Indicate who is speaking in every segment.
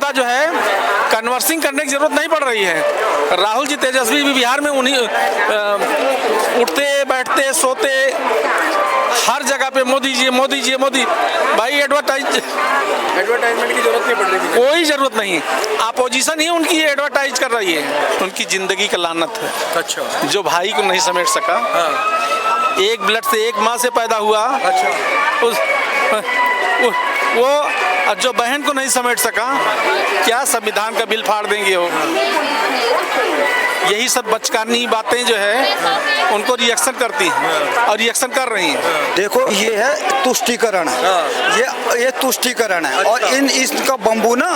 Speaker 1: का जो है कन्वर्सिंग करने की जरूरत नहीं पड़ रही है। राहुल जी तेजस्वी भी बिहार में उन्हीं उठते बैठते सोते हर जगह पे मोदी जी मोदी जी मोदी। भाई एडवर्टाइजमेंट की जरूरत नहीं पड़ रही, कोई जरूरत नहीं। अपोजिशन ही उनकी एडवर्टाइज कर रही है। उनकी जिंदगी का लानत है।
Speaker 2: अच्छा,
Speaker 1: जो भाई को नहीं समेट सका,
Speaker 2: हाँ।
Speaker 1: एक ब्लड से एक माँ से पैदा हुआ,
Speaker 2: अच्छा,
Speaker 1: वो जो बहन को नहीं समेट सका, क्या संविधान का बिल फाड़ देंगे वो। यही सब बचकानी बातें जो है उनको रिएक्शन करती हैं और रिएक्शन कर रही हैं।
Speaker 3: देखो ये है तुष्टीकरण, ये तुष्टीकरण है। और इसका बम्बू ना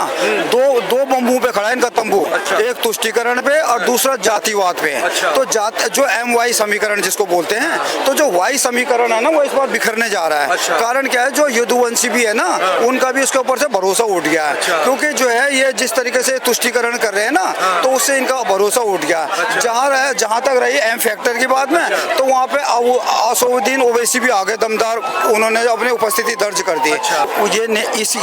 Speaker 3: दो बम्बू पे खड़ा है इनका तंबू।
Speaker 2: अच्छा।
Speaker 3: एक तुष्टीकरण पे और दूसरा जातिवाद पे है।
Speaker 2: अच्छा।
Speaker 3: तो जो MY समीकरण जिसको बोलते हैं, तो जो Y समीकरण है ना वो इस बार बिखरने जा रहा है।
Speaker 2: अच्छा।
Speaker 3: कारण क्या है, जो यदुवंशी भी है ना उनका भी इसके ऊपर से भरोसा उठ गया है।
Speaker 2: अच्छा।
Speaker 3: क्योंकि जो है ये जिस तरीके से तुष्टीकरण कर रहे हैं ना, तो उससे इनका भरोसा उठ गया।
Speaker 2: अच्छा।
Speaker 3: जहाँ तक रही M फैक्टर की बात में, तो वहाँ पे असउद्दीन ओवैसी भी आगे दमदार, उन्होंने अपनी उपस्थिति दर्ज कर दी।
Speaker 2: अच्छा।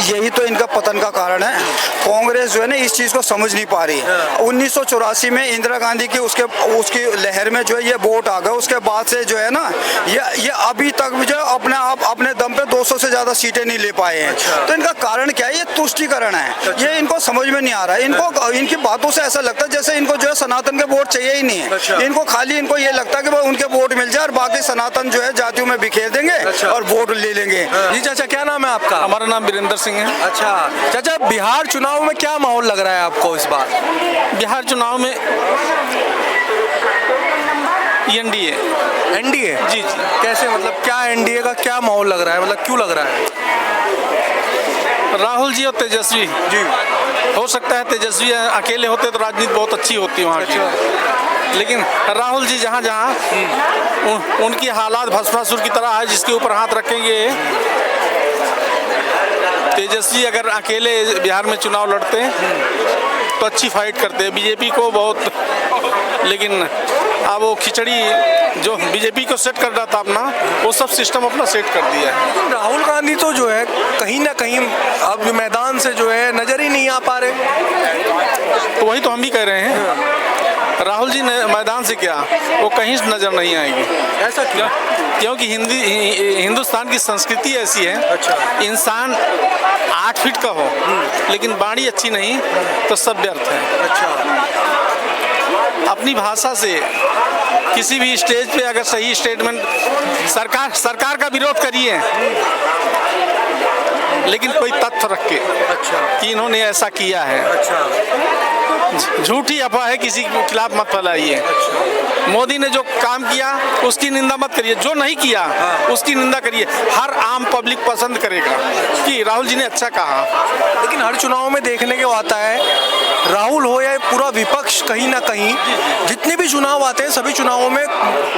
Speaker 3: यही तो इनका पतन का कारण है। कांग्रेस जो है ना इस चीज को समझ नहीं पा रही। 1984 में इंदिरा गांधी की उसकी लहर में जो है ये वोट आ गया। उसके बाद से जो है ना ये अभी तक भी जो अपने दम पे 200 से ज्यादा सीटें नहीं ले पाए हैं।
Speaker 2: अच्छा।
Speaker 3: तो इनका कारण क्या है, ये तुष्टीकरण है।
Speaker 2: अच्छा।
Speaker 3: ये इनको समझ में नहीं आ रहा है। इनकी बातों से ऐसा लगता है जैसे इनको जो है सनातन के वोट चाहिए ही नहीं है।
Speaker 2: अच्छा।
Speaker 3: इनको ये लगता है कि भाई उनके वोट मिल जाए और बाकी सनातन जो है जातियों में बिखेर देंगे।
Speaker 2: अच्छा।
Speaker 3: और वोट ले लेंगे।
Speaker 2: जी चाचा, क्या नाम है आपका?
Speaker 1: हमारा नाम वीरेंद्र सिंह है।
Speaker 2: अच्छा चाचा, बिहार चुनाव में क्या माहौल लग रहा है आपको इस बार?
Speaker 1: बिहार चुनाव में एनडीए।
Speaker 2: एनडीए?
Speaker 1: जी जी।
Speaker 2: कैसे, मतलब क्या एनडीए का क्या माहौल लग रहा है, मतलब क्यों लग रहा है?
Speaker 1: राहुल जी और तेजस्वी
Speaker 2: जी।
Speaker 1: हो सकता है तेजस्वी अकेले होते तो राजनीति बहुत अच्छी होती वहाँ की, लेकिन राहुल जी जहाँ जहाँ उनकी हालात भस्मासुर की तरह है, जिसके ऊपर हाथ रखेंगे। तेजस्वी अगर अकेले बिहार में चुनाव लड़ते तो अच्छी फाइट करते हैं बीजेपी को बहुत, लेकिन अब वो खिचड़ी जो बीजेपी को सेट कर रहा था अपना, वो सब सिस्टम अपना सेट कर दिया है।
Speaker 2: लेकिन राहुल गांधी तो जो है कहीं ना कहीं अब मैदान से जो है नजर ही नहीं आ पा रहे।
Speaker 1: तो वही तो हम भी कह रहे हैं, राहुल जी ने मैदान से क्या, वो कहीं से नजर नहीं आएगी।
Speaker 2: ऐसा क्यों?
Speaker 1: क्योंकि हिंदुस्तान की संस्कृति ऐसी है।
Speaker 2: अच्छा।
Speaker 1: इंसान 8 फीट का हो लेकिन बाणी अच्छी नहीं तो सब व्यर्थ है।
Speaker 2: अच्छा।
Speaker 1: अपनी भाषा से किसी भी स्टेज पे अगर सही स्टेटमेंट, सरकार का विरोध करिए लेकिन कोई तथ्य रख के,
Speaker 2: अच्छा,
Speaker 1: कि इन्होंने ऐसा किया है।
Speaker 2: अच्छा।
Speaker 1: झूठी अफवाह है, किसी के खिलाफ मत फैलाइए। मोदी ने जो काम किया उसकी निंदा मत करिए, जो नहीं किया उसकी निंदा करिए। हर आम पब्लिक पसंद करेगा कि राहुल जी ने अच्छा कहा।
Speaker 2: लेकिन हर चुनाव में देखने को आता है, राहुल हो या पूरा विपक्ष, कहीं ना कहीं जितने भी चुनाव आते हैं सभी चुनावों में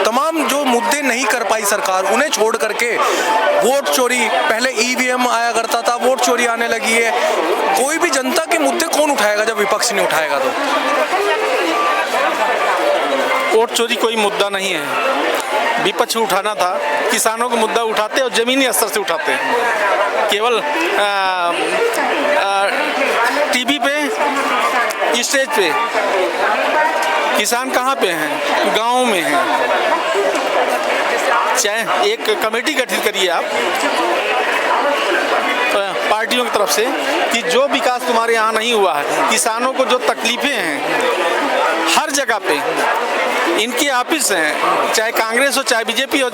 Speaker 2: तमाम जो मुद्दे नहीं कर पाई सरकार, उन्हें छोड़ करके वोट चोरी, पहले ईवीएम आया करता था, वोट चोरी आने लगी है। कोई भी जनता के मुद्दे कौन उठाएगा जब विपक्ष नहीं उठाएगा? तो
Speaker 1: वोट चोरी कोई मुद्दा नहीं है, विपक्ष उठाना था। किसानों का मुद्दा उठाते और जमीनी स्तर से उठाते हैं। केवल टीवी पे, स्टेज पे किसान कहाँ पे हैं? गाँव में हैं। चाहे एक कमेटी गठित करिए आप पार्टियों की तरफ से कि जो विकास तुम्हारे यहाँ नहीं हुआ है, किसानों को जो तकलीफें हैं हर जगह पे, इनके ऑफिस हैं, चाहे कांग्रेस हो चाहे बीजेपी हो,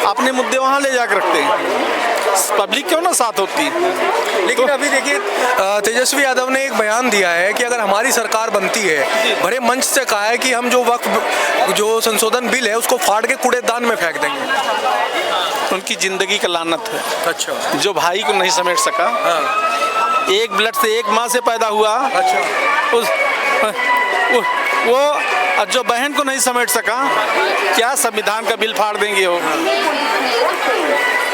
Speaker 1: अपने मुद्दे वहाँ ले जाकर रखते हैं। पब्लिक क्यों ना साथ होती।
Speaker 2: लेकिन अभी देखिए तेजस्वी यादव ने एक बयान दिया है कि अगर हमारी सरकार बनती है, बड़े मंच से कहा है कि हम जो वक्फ जो संशोधन बिल है उसको फाड़ के कूड़ेदान में फेंक देंगे।
Speaker 1: उनकी जिंदगी का लानत है।
Speaker 2: अच्छा।
Speaker 1: जो भाई को नहीं समेट सका, एक ब्लड से एक माँ से पैदा हुआ।
Speaker 2: अच्छा।
Speaker 1: वो जो बहन को नहीं समेट सका, क्या संविधान का बिल फाड़ देंगे वो।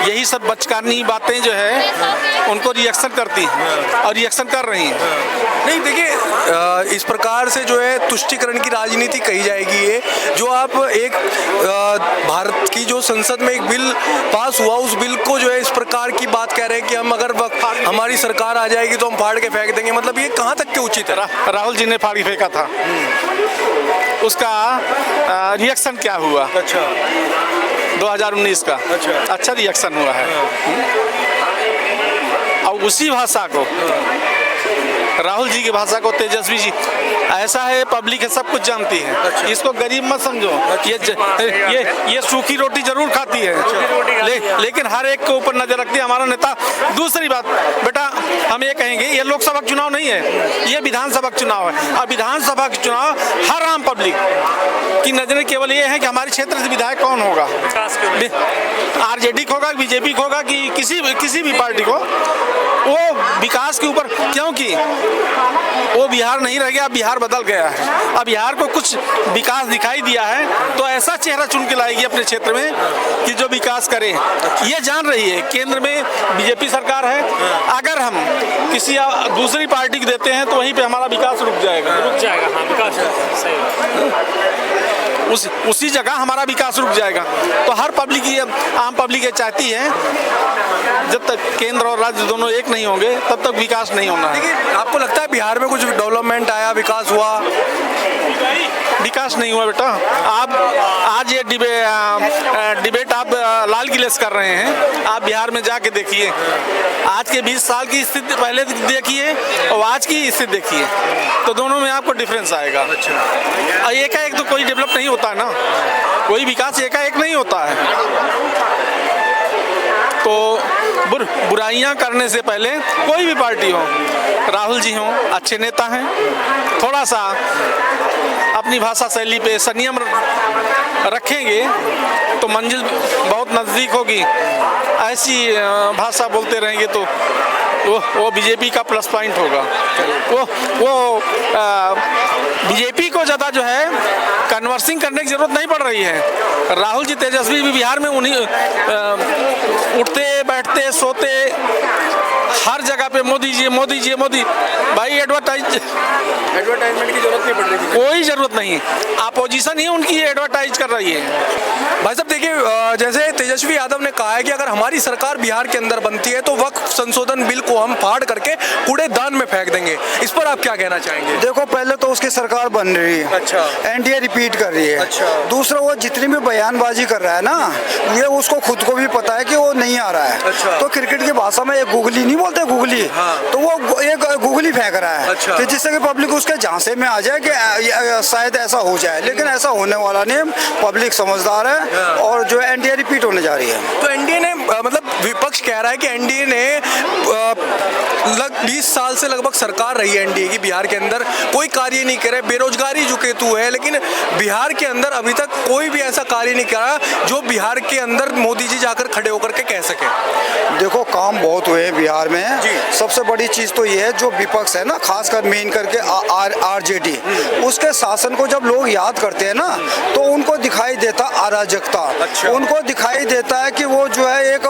Speaker 1: यही सब बचकानी बातें जो है उनको रिएक्शन करती हैं और रिएक्शन कर रही हैं।
Speaker 2: नहीं देखिए, इस प्रकार से जो है तुष्टीकरण की राजनीति कही जाएगी ये, जो आप एक भारत की जो संसद में एक बिल पास हुआ, उस बिल को जो है इस प्रकार की बात कह रहे हैं कि हम अगर हमारी सरकार आ जाएगी तो हम फाड़ के फेंक देंगे, मतलब ये कहाँ तक के उचित है?
Speaker 1: राहुल जी ने फाड़ी फेंका था, उसका रिएक्शन क्या हुआ?
Speaker 2: अच्छा,
Speaker 1: 2019 का अच्छा रिएक्शन हुआ है। और उसी भाषा को, राहुल जी की भाषा को तेजस्वी जी, ऐसा है पब्लिक है सब कुछ जानती है, इसको गरीब मत समझो। ये सूखी रोटी जरूर खाती है, लेकिन हर एक के ऊपर नजर रखती है हमारा नेता। दूसरी बात बेटा, हम ये कहेंगे ये लोकसभा चुनाव नहीं है, ये विधानसभा चुनाव है। और विधानसभा के चुनाव हर आम पब्लिक की नजरें केवल ये है कि हमारे क्षेत्र से विधायक कौन होगा, आरजेडी को होगा, बीजेपी को होगा, कि किसी भी पार्टी को, वो विकास के ऊपर, क्योंकि वो बिहार नहीं रह गया, बिहार बदल गया है। अब बिहार को कुछ विकास दिखाई दिया है तो ऐसा चेहरा चुन के लाएगी अपने क्षेत्र में कि जो विकास करे। ये जान रही है केंद्र में बीजेपी सरकार है, अगर हम किसी दूसरी पार्टी को देते हैं तो वहीं पे हमारा विकास रुक जाएगा।
Speaker 4: हाँ, विकास सही,
Speaker 1: उसी जगह हमारा विकास रुक जाएगा। तो हर पब्लिक ये, आम पब्लिक ये चाहती है, जब तक केंद्र और राज्य दोनों एक नहीं होंगे तब तक विकास नहीं होना है।
Speaker 2: देखिए, आपको लगता है बिहार में कुछ डेवलपमेंट आया, विकास हुआ?
Speaker 1: विकास नहीं हुआ बेटा। आप आज ये डिबेट आप लाल किले से कर रहे हैं, आप बिहार में जाके देखिए, आज के 20 साल की स्थिति पहले देखिए और आज की स्थिति देखिए, तो दोनों में आपको डिफरेंस आएगा। और एकाएक तो कोई डेवलप नहीं होता है ना, कोई विकास एकाएक नहीं होता है। तो बुराइयां करने से पहले कोई भी पार्टी हो, राहुल जी हों, अच्छे नेता हैं, थोड़ा सा अपनी भाषा शैली पे संयम रखेंगे तो मंजिल बहुत नज़दीक होगी। ऐसी भाषा बोलते रहेंगे तो वो बीजेपी का प्लस पॉइंट होगा। वो बीजेपी को ज़्यादा जो है कन्वर्सिंग करने की ज़रूरत नहीं पड़ रही है। राहुल जी तेजस्वी भी बिहार में उन्हीं उठते बैठते सोते हर जगह पे मोदी जी मोदी जी मोदी, भाई एडवर्टाइजमेंट की जरूरत नहीं पड़ रही, कोई जरूरत नहीं। अपोजिशन ही उनकी एडवर्टाइज कर रही है।
Speaker 2: भाई साहब देखिए, जैसे तेजस्वी यादव ने कहा है कि अगर हमारी सरकार बिहार के अंदर बनती है तो वक्फ संशोधन बिल को हम फाड़ करके कूड़ेदान में फेंक देंगे, इस पर आप क्या कहना चाहेंगे?
Speaker 3: देखो, पहले तो उसकी सरकार बन रही है,
Speaker 2: अच्छा,
Speaker 3: एनडीए रिपीट कर रही है,
Speaker 2: अच्छा,
Speaker 3: दूसरा वो जितनी भी बयानबाजी कर रहा है ना, ये उसको खुद को भी पता है कि वो नहीं आ रहा है,
Speaker 2: अच्छा,
Speaker 3: तो क्रिकेट की भाषा में एक गुगली नहीं बोलते, गुगली,
Speaker 2: हाँ,
Speaker 3: तो वो एक गुगली फेंक रहा है,
Speaker 2: अच्छा,
Speaker 3: कि जिससे कि पब्लिक उसके झांसे में आ जाए कि शायद ऐसा हो जाए, लेकिन ऐसा होने वाला नहीं। पब्लिक समझदार है और जो एनडीए रिपीट होने जा रही है।
Speaker 2: तो एनडीए ने, मतलब विपक्ष कह रहा है कि एनडीए ने 20 साल से लगभग सरकार रही है एनडीए की, बिहार के अंदर कोई कार्य नहीं करे, बेरोजगारी जो केतु है, लेकिन बिहार के अंदर अभी तक कोई भी ऐसा कार्य नहीं करा जो बिहार के अंदर मोदी जी जाकर खड़े होकर के कह सके।
Speaker 3: देखो, काम बहुत हुए हैं बिहार में। सबसे बड़ी चीज तो ये है, जो विपक्ष है ना, खासकर मेन करके आरजेडी, उसके शासन को जब लोग याद करते हैं ना, तो उनको दिखाई देता अराजकता,
Speaker 2: अच्छा,
Speaker 3: उनको दिखाई देता है कि वो जो है एक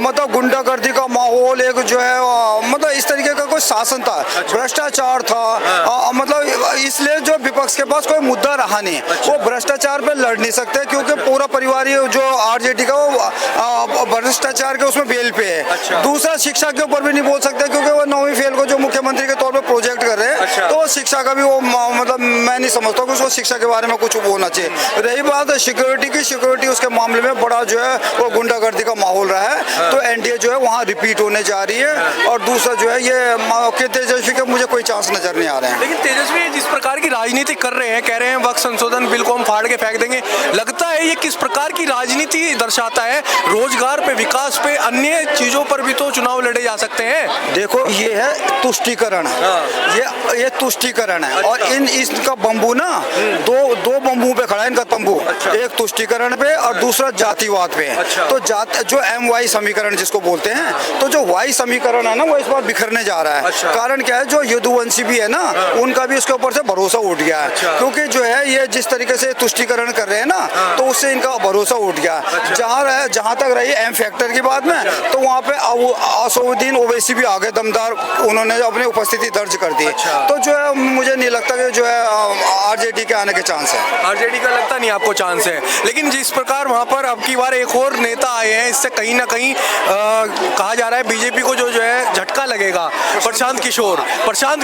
Speaker 3: मतलब गुंडागर्दी का माहौल, एक जो है मतलब इस तरीके का कोई शासन था,
Speaker 2: अच्छा,
Speaker 3: भ्रष्टाचार था, मतलब इसलिए जो विपक्ष के पास कोई मुद्दा रहा नहीं,
Speaker 2: अच्छा,
Speaker 3: वो भ्रष्टाचार पे लड़ नहीं सकते, क्योंकि पूरा परिवार जो आरजेडी का वो भ्रष्टाचार के उसमें बेल पे है।
Speaker 2: अच्छा,
Speaker 3: दूसरा, शिक्षा के ऊपर भी नहीं बोल सकते, क्योंकि वो 9वीं फेल को जो मुख्यमंत्री के तौर पे प्रोजेक्ट कर रहे हैं,
Speaker 2: अच्छा,
Speaker 3: तो शिक्षा का भी वो मतलब मैं नहीं समझता कि उसको शिक्षा के बारे में कुछ बोलना चाहिए। रही बात सिक्योरिटी की, सिक्योरिटी उसके मामले में बड़ा जो है वो गुंडागर्दी का माहौल रहा है, तो एनडीए जो है वहाँ रिपीट होने जा रही है। और दूसरा जो है ये तेजस्वी के मुझे कोई चांस नजर नहीं आ रहे हैं।
Speaker 2: लेकिन तेजस्वी जिस प्रकार की राजनीति कर रहे हैं, कह रहे हैं वक्त संशोधन बिल को हम फाड़ के फेंक देंगे, लगता है ये किस प्रकार की राजनीति दर्शाता है? रोजगार पे, विकास पे, अन्य चीजों पर भी तो चुनाव लड़े जा सकते हैं।
Speaker 3: देखो, ये है तुष्टीकरण, ये तुष्टीकरण है और इसका बम्बू ना दो बम्बू पे खड़ा है इनका तंबू। एक तुष्टीकरण पे और दूसरा जातिवाद पे। तो जो MY समीकरण जिसको बोलते हैं, तो जो Y समीकरण है ना वो इस बार बिखरने जा रहा है। कारण क्या है, जो यदुवंशी भी है ना उनका भी उसके ऊपर से भरोसा उठ गया है, क्योंकि जो है ये जिस तरीके से तुष्टीकरण कर रहे हैं ना तो उससे इनका भरोसा उठ गया। जहाँ तक रही M फैक्टर की बात में, तो वहाँ पे असदुद्दीन ओवैसी भी आगे दमदार, उन्होंने अपनी उपस्थिति दर्ज कर दी। तो जो है मुझे नहीं लगता कि जो है RJD के आने के चांस है।
Speaker 2: RJD का लगता नहीं आपको चांस है, लेकिन जिस प्रकार वहाँ पर अब की बार एक और नेता आए हैं, इससे कहीं ना कहीं कहा जा रहा है बीजेपी को जो है झटका लगेगा। प्रशांत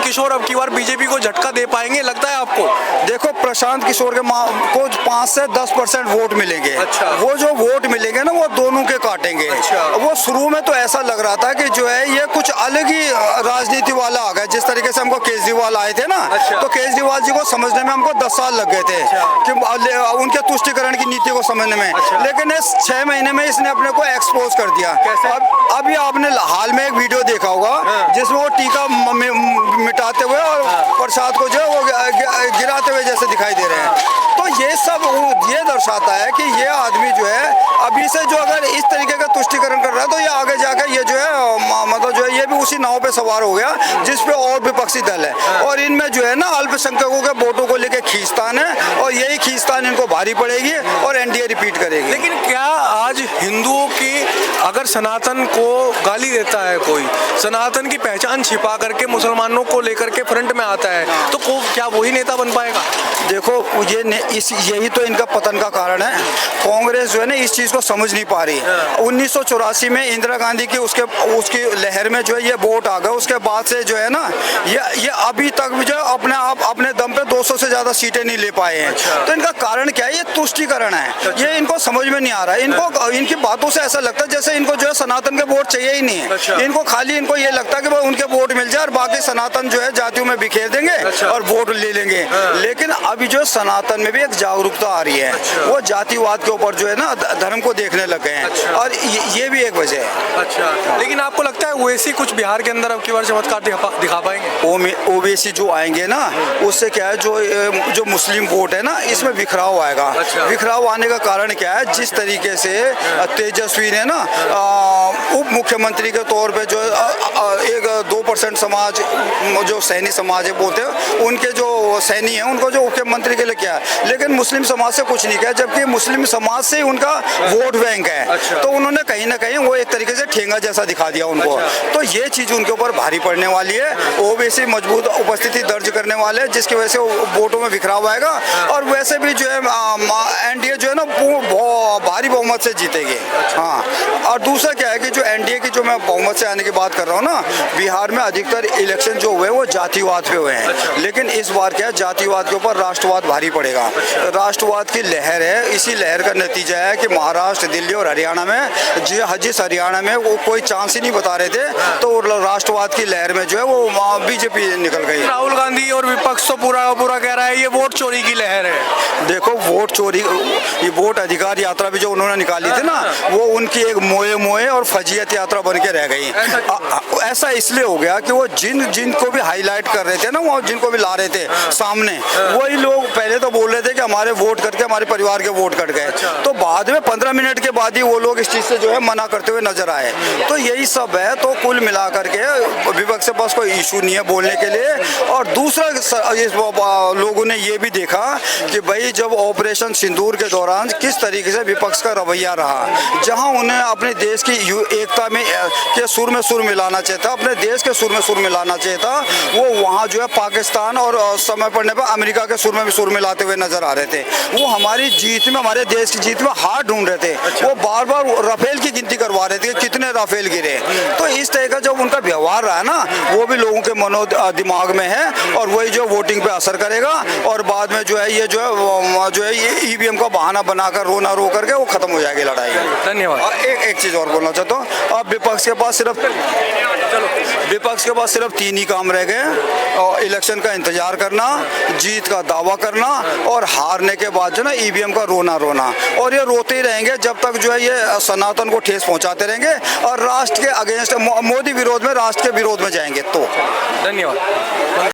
Speaker 2: किशोर अब की बार बीजेपी को झटका दे पाएंगे, लगता है आपको?
Speaker 3: देखो, प्रशांत किशोर के को 5 से 10% वोट मिलेंगे। वो जो वोट मिलेंगे ना वो दोनों के काटेंगे। वो शुरू में तो ऐसा लग रहा था कि जो है ये कुछ अलग ही राजनीति वाला आ गया। जिस तरीके से हमको केजरीवाल आए थे ना, तो केजरीवाल जी को समझने में हमको 10 साल लग गए थे कि उनके तुष्टीकरण की नीति को समझने में। लेकिन इस 6 महीने में इसने अपने को एक्सपोज कर दिया। अभी आपने हाल में एक वीडियो देखा होगा जिसमें वो टीका मिटाते हुए और प्रसाद को जो वो गिराते हुए जैसे दिखाई दे रहे हैं। तो ये सब ये दर्शाता है कि ये आदमी जो है अभी से जो अगर इस तरीके का तुष्टीकरण कर रहा है तो ये आगे जाकर ये जो है मतलब जो है ये भी उसी नाव पे सवार हो गया जिसपे और विपक्षी दल है। और इनमें जो है ना अल्पसंख्यकों के वोटों को लेकर खींचतान है और यही खींचतान इनको भारी पड़ेगी और एनडीए रिपीट करेगी।
Speaker 2: लेकिन क्या आज हिंदुओं की अगर सनातन को गाली देता है कोई, सनातन की पहचान छिपा करके मुसलमानों को लेकर के फ्रंट में आता है, तो क्या वही नेता बन पाएगा?
Speaker 3: देखो, यही तो इनका पतन का कारण है। कांग्रेस जो है ना इस चीज को समझ नहीं पा रही। 1984 में इंदिरा गांधी की उसकी लहर में जो है ये वोट आ गया। उसके बाद से जो है ना ये अभी तक भी जो अपने दम पे 200 से ज्यादा सीटें नहीं ले पाए हैं। तो इनका कारण क्या है? ये तुष्टीकरण है। ये इनको समझ में नहीं आ रहा है। इनको इनकी बातों से ऐसा लगता है जैसे इनको जो है सनातन के वोट चाहिए ही नहीं है। इनको खाली इनको ये लगता है कि भाई उनके वोट मिल जाए और बाकी सनातन जो है जातियों में बिखेर देंगे और वोट ले लेंगे। लेकिन अभी जो सनातन में भी एक जागरूकता आ रही है। वो जातिवाद के ऊपर जो है ना धर्म को देखने लग गए हैं और ये भी एक वजह है।
Speaker 2: लेकिन आपको लगता है ओवैसी कुछ बिहार के अंदर अब की बार चमत्कार दिखा पाएंगे?
Speaker 3: ओवैसी जो आएंगे ना उससे क्या है, जो मुस्लिम वोट है ना इसमें बिखराव आएगा। बिखराव आने का कारण क्या है? जिस तरीके से तेजस्वी ने ना उप मुख्यमंत्री के तौर पे जो एक 2% समाज जो सैनी समाज है बोलते हैं, उनके जो सैनी है उनको जो मुख्यमंत्री के लिए किया है, लेकिन मुस्लिम समाज से कुछ नहीं किया, जबकि मुस्लिम समाज से उनका वोट बैंक है। तो उन्होंने कहीं ना कहीं वो एक तरीके से ठेंगा जैसा दिखा दिया उनको। तो ये चीज उनके ऊपर भारी पड़ने वाली है। ओवैसी मजबूत उपस्थिति दर्ज करने वाले हैं जिसकी वजह से वोटों में बिखराव आएगा और वैसे भी जो है एनडीए जो है ना भारी बहुमत से जीतेगी। हाँ, और दूसरा क्या है कि जो एनडीए की जो मैं बहुमत से आने की बात कर रहा हूँ ना, बिहार में अधिकतर इलेक्शन जो हुए वो जातिवाद पे हुए हैं। लेकिन इस बार क्या है, जातिवाद के ऊपर राष्ट्रवाद भारी पड़ेगा। राष्ट्रवाद की लहर है। इसी लहर का नतीजा है कि महाराष्ट्र, दिल्ली और हरियाणा में जिस हरियाणा में वो कोई चांस ही नहीं बता रहे थे, तो राष्ट्रवाद की लहर में जो है वो बीजेपी निकल गई।
Speaker 2: राहुल गांधी और विपक्ष तो पूरा कह रहा है ये वोट चोरी की लहर है।
Speaker 3: देखो, वोट चोरी, ये वोट अधिकार यात्रा भी जो उन्होंने निकाली थी ना, वो उनकी एक मोए और फजीयत यात्रा बन के रह गई। ऐसा इसलिए हो गया कि वो जिनको भी हाईलाइट कर रहे थे ना, वो जिनको भी ला रहे थे सामने, वही लोग पहले तो बोल रहे थे कि हमारे वोट करके हमारे परिवार के वोट कट गए। तो बाद में 15 मिनट के बाद ही वो लोग इस चीज से जो है मना करते हुए नजर आए। तो यही सब है। तो कुल मिलाकर के विपक्ष के पास कोई इशू नहीं है बोलने के लिए। और दूसरा लोगों ने ये भी देखा कि भाई जब ऑपरेशन सिंदूर के दौरान किस तरीके से विपक्ष का रवैया रहा, जहां उन्हें अपने देश की एकता में के सुर में सुर मिलाना चाहिए था, अपने देश के सुर में सुर मिलाना चाहिए था, वो वहां जो है पाकिस्तान और समय पड़ने पर अमेरिका के सुर में भी सुर मिलाते हुए नजर आ रहे थे। वो हमारी जीत में, हमारे देश की जीत में हाथ ढूंढ रहे थे। वो बार बार राफेल की गिनती करवा रहे थे कि कितने राफेल गिरे। तो इस तरह का जब उनका व्यवहार रहा ना, वो भी लोगों के दिमाग में है और वही जो वोटिंग पे असर करेगा। और बाद में जो है ये ईवीएम का बहाना बनाकर रोना रो करके वो खत्म हो जाएगी लड़ाई।
Speaker 2: धन्यवाद।
Speaker 3: एक चीज और बोलना चाहता हूँ, अब विपक्ष के पास सिर्फ 3 ही काम रह गए और इलेक्शन का इंतजार करना, जीत का दावा करना और हारने के बाद जो ना ईवीएम का रोना। और ये रोते ही रहेंगे जब तक जो है ये सनातन को ठेस पहुंचाते रहेंगे और राष्ट्र के अगेंस्ट, मोदी विरोध में, राष्ट्र के विरोध में जाएंगे। तो
Speaker 2: धन्यवाद।